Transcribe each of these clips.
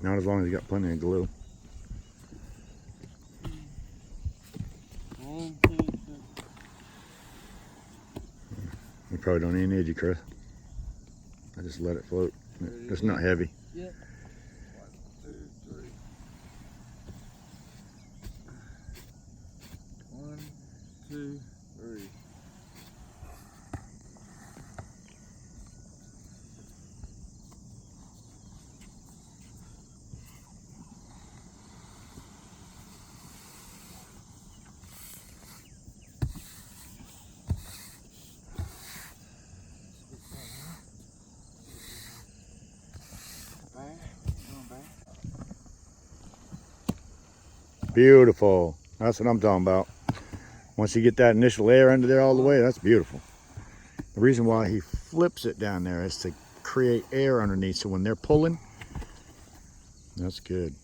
Not as long as you got plenty of glue. 1, 2, 3. You probably don't even need you, Chris. I just let it float. It's not heavy. Yep. 1, 2, 3. Beautiful. That's what I'm talking about. Once you get that initial air under there all the way, that's beautiful. The reason why he flips it down there is to create air underneath, so when they're pulling, that's good.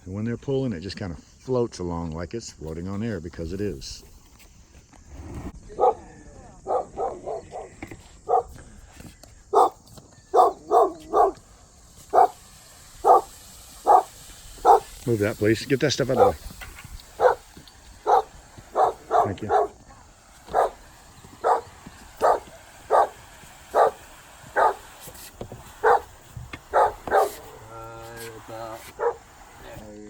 And when they're pulling, it just kind of floats along like it's floating on air, because it is. Move that, please. Get that stuff out of the way. Thank you. About there.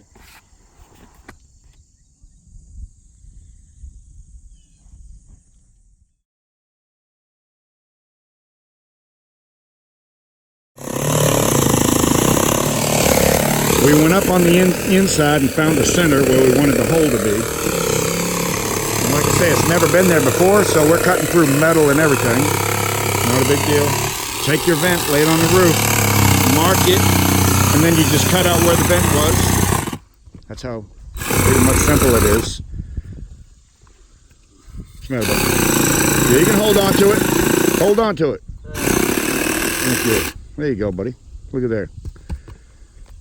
We went up on the inside and found the center where we wanted the hole to be. And like I say, it's never been there before, so we're cutting through metal and everything. Not a big deal. Take your vent, lay it on the roof, mark it, and then you just cut out where the vent was. That's how pretty much simple it is. What's the matter, buddy? Yeah, you can hold on to it. Hold on to it. Thank you. There you go, buddy. Look at there.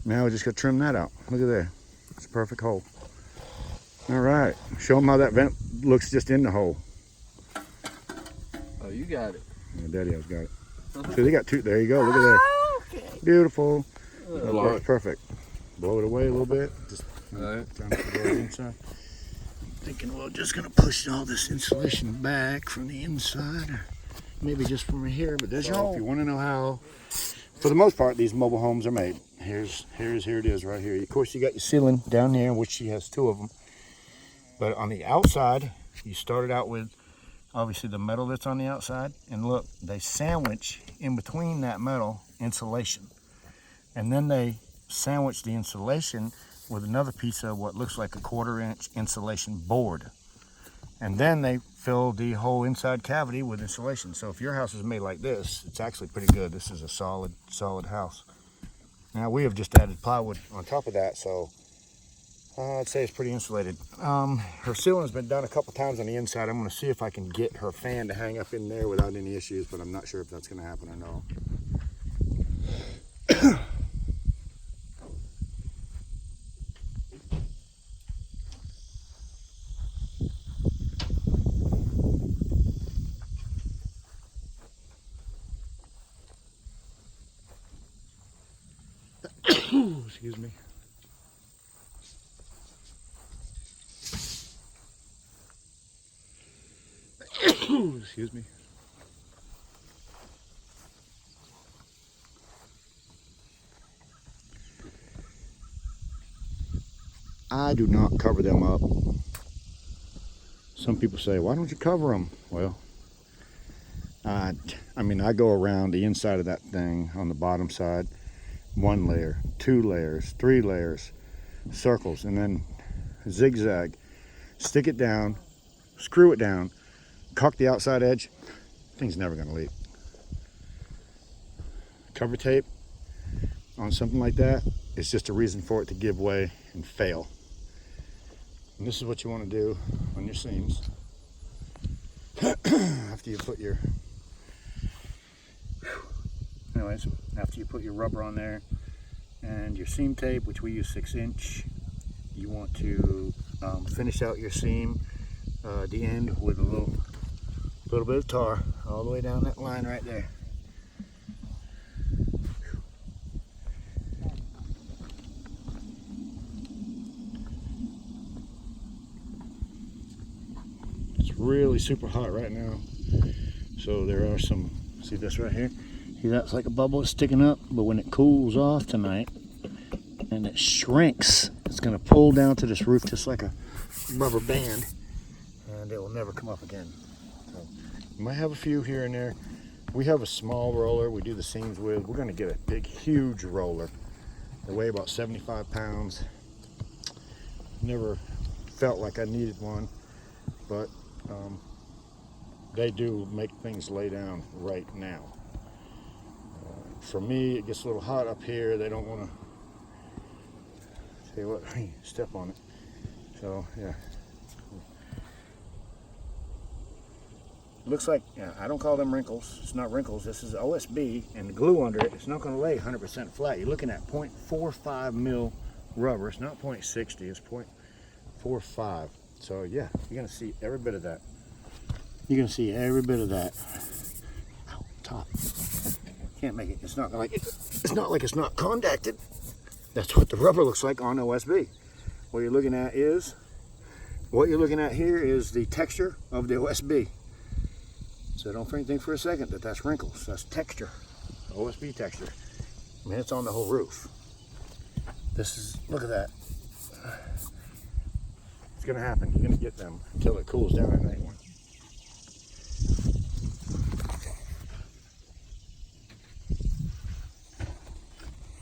Now we just got to trim that out. Look at there. It's a perfect hole. All right. Show them how that vent looks just in the hole. Oh, you got it. Yeah, Daddy-O's got it. So they got two. There you go. Look at there. Okay. Beautiful. Blow That's perfect. Blow it away a little bit. Just Alright. trying to go inside. Thinking we're just going to push all this insulation back from the inside. Or maybe just from here. But there's your hole. If you want to know how, for the most part, these mobile homes are made. Here it is right here. Of course, you got your ceiling down there, which she has two of them. But on the outside, you started out with obviously the metal that's on the outside. And look, they sandwich in between that metal insulation. And then they sandwich the insulation with another piece of what looks like a 1/4-inch insulation board. And then they fill the whole inside cavity with insulation. So if your house is made like this, it's actually pretty good. This is a solid house. Now we have just added plywood on top of that, so I'd say it's pretty insulated. Her ceiling's been done a couple times on the inside. I'm going to see if I can get her fan to hang up in there without any issues, but I'm not sure if that's going to happen or no. Excuse me. Excuse me. I do not cover them up. Some people say, why don't you cover them? Well, I mean, I go around the inside of that thing on the bottom side, 1 layer, 2 layers, 3 layers, circles, and then zigzag. Stick it down, screw it down, caulk the outside edge. Thing's never going to leak. Cover tape on something like that is just a reason for it to give way and fail. And this is what you want to do on your seams. After you put your rubber on there and your seam tape, which we use 6-inch, you want to finish out your seam at the end with a little bit of tar all the way down that line right there. really super hot right now. So there are some, see this right here? See, that's like a bubble that's sticking up, but when it cools off tonight and it shrinks, it's gonna pull down to this roof just like a rubber band, and it will never come up again. So you might have a few here and there. We have a small roller we do the seams with. We're gonna get a big, huge roller. They weigh about 75 pounds. Never felt like I needed one, but they do make things lay down right now. For me, it gets a little hot up here. They don't want to, tell you what, step on it. So yeah, looks like, yeah, I don't call them wrinkles. It's not wrinkles. This is OSB, and the glue under it, it's not going to lay 100% flat. You're looking at 0.45 mil rubber. It's not 0.60, it's 0.45. So yeah, you're going to see every bit of that. You're going to see every bit of that. Ow, top. Can't make it. It's not like it's not like it's not contacted. That's what the rubber looks like on OSB. What you're looking at here is the texture of the OSB. So don't think for a second that that's wrinkles. That's texture, OSB texture. I mean, it's on the whole roof. This is, look at that. It's gonna happen. You're gonna get them until it cools down at night.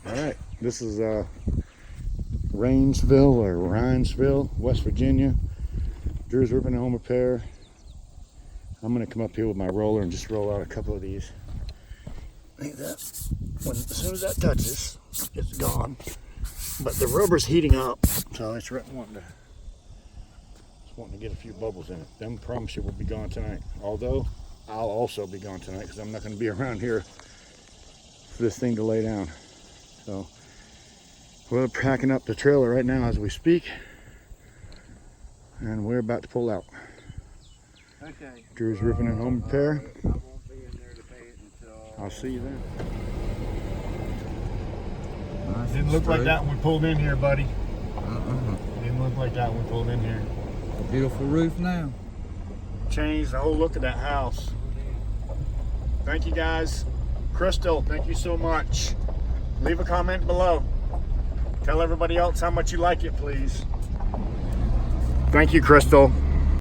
All right, this is Rivesville or Rivesville, West Virginia. Drew's ripping a home repair. I'm gonna come up here with my roller and just roll out a couple of these. Like that. As soon as that touches, it's gone. But the rubber's heating up, so it's wanting to get a few bubbles in it. Them, promise you, will be gone tonight. Although I'll also be gone tonight because I'm not going to be around here for this thing to lay down. So we're packing up the trailer right now as we speak, and we're about to pull out. Okay. Drew's ripping a home repair. I won't be in there to pay it until... I'll see you then. Nice. Didn't look like that when we pulled in here, buddy. Uh-uh. Didn't look like that when we pulled in here. Beautiful roof now. Changed the whole look of that house. Thank you guys. Crystal, thank you so much. Leave a comment below. Tell everybody else how much you like it, please. Thank you, Crystal.